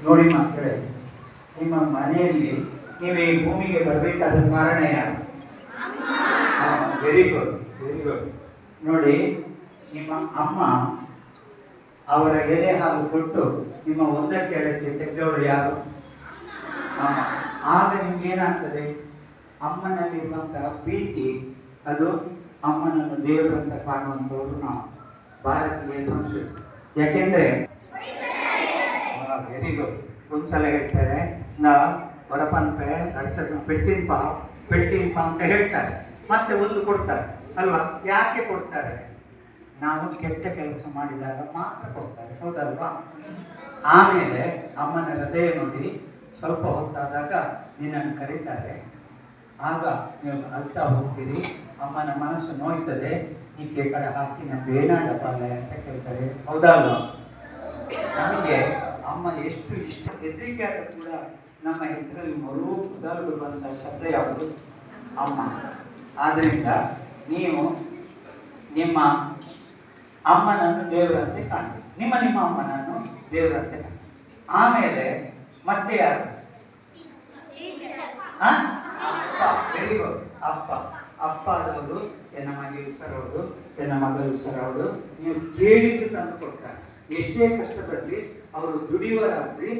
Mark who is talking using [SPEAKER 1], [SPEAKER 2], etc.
[SPEAKER 1] ನೋಡಿ ಮಕ್ಕಳೇ, ನಿಮ್ಮ ಮನೆಯಲ್ಲಿ ನೀವು ಈ ಭೂಮಿಗೆ ಬರಬೇಕಾದ ಕಾರಣ ಯಾರು? Very good, very good. ನೋಡಿ, ನಿಮ್ಮ ಅಮ್ಮ ಅವರ ಎದೆ ಹಾಲು ಕೊಟ್ಟು ನಿಮ್ಮ ಒಂದಕ್ಕೆ ಎರಡಕ್ಕೆ ತೆಗೆದವರು ಯಾರು? ಅಮ್ಮ. ಆಗ ನಿಮ್ಗೇನಾಗ್ತದೆ? ಅಮ್ಮನಲ್ಲಿರುವಂತಹ ಪ್ರೀತಿ, ಅದು ಅಮ್ಮನನ್ನು ದೇವರಂತ ಕಾಣುವಂಥವ್ರು ನಾವು, ಭಾರತೀಯ ಸಂಸ್ಕೃತಿ. ಯಾಕೆಂದ್ರೆ ವೆರಿ ಗುಡ್. ಒಂದ್ಸಲ ಹೇಳ್ತಾರೆ, ನಾ ಹೊರಪನ್ಪೆ ಅಡ್ಸನ್ನು ಪೆಟ್ಟಿನ್ಪ ಅಂತ ಹೇಳ್ತಾರೆ, ಮತ್ತೆ ಒಂದು ಕೊಡ್ತಾರೆ ಅಲ್ವಾ? ಯಾಕೆ ಕೊಡ್ತಾರೆ? ನಾವು ಕೆಟ್ಟ ಕೆಲಸ ಮಾಡಿದಾಗ ಮಾತ್ರ ಕೊಡ್ತಾರೆ, ಹೌದಲ್ವಾ? ಆಮೇಲೆ ಅಮ್ಮನ ಹೃದಯ ನೋಡಿ, ಸ್ವಲ್ಪ ಹೊತ್ತಾದಾಗ ನಿನ್ನನ್ನು ಕರೀತಾರೆ, ಆಗ ನೀವು ಅಳ್ತಾ ಹೋಗ್ತೀರಿ, ಅಮ್ಮನ ಮನಸ್ಸು ನೋಯ್ತದೆ, ಈಕೆ ಕಡೆ ಹಾಕಿ ನಮ್ಗೆ ಏನಾಡಪ್ಪಾಲ ಅಂತ ಕೇಳ್ತಾರೆ, ಹೌದಲ್ವಾ? ನಮಗೆ ಅಮ್ಮ ಎಷ್ಟು ಇಷ್ಟ. ಹೆದರಿಕೆ ಆದರೂ ಕೂಡ ನಮ್ಮ ಹೆಸರಲ್ಲಿ ಮೊದಲು ಬರುವಂತಹ ಶಬ್ದ ಯಾವುದು? ಅಮ್ಮ. ಆದ್ದರಿಂದ ನೀವು ನಿಮ್ಮ ಅಮ್ಮನನ್ನು ದೇವರಂತೆ ಕಾಣಿ, ನಿಮ್ಮ ಅಮ್ಮನನ್ನು ದೇವರಂತೆ ಕಾಣಿ. ಆಮೇಲೆ ಮತ್ತೆ ಯಾರು? ಅಪ್ಪ. Very good. ಅಪ್ಪ. ಅಪ್ಪ ಆದವರು ಎನ್ನ ಮಗ ಸರವಡು, ಎನ್ನ ಮಗಳು ಸರವಡು, ನೀವು ಕೇಳಿದ್ದು ತಂದು ಕೊಡ್ತಾರೆ. ಎಷ್ಟೇ ಕಷ್ಟಪಡಲಿ ಅವರು ದುಡಿಯುವರಾಗ್ಲಿ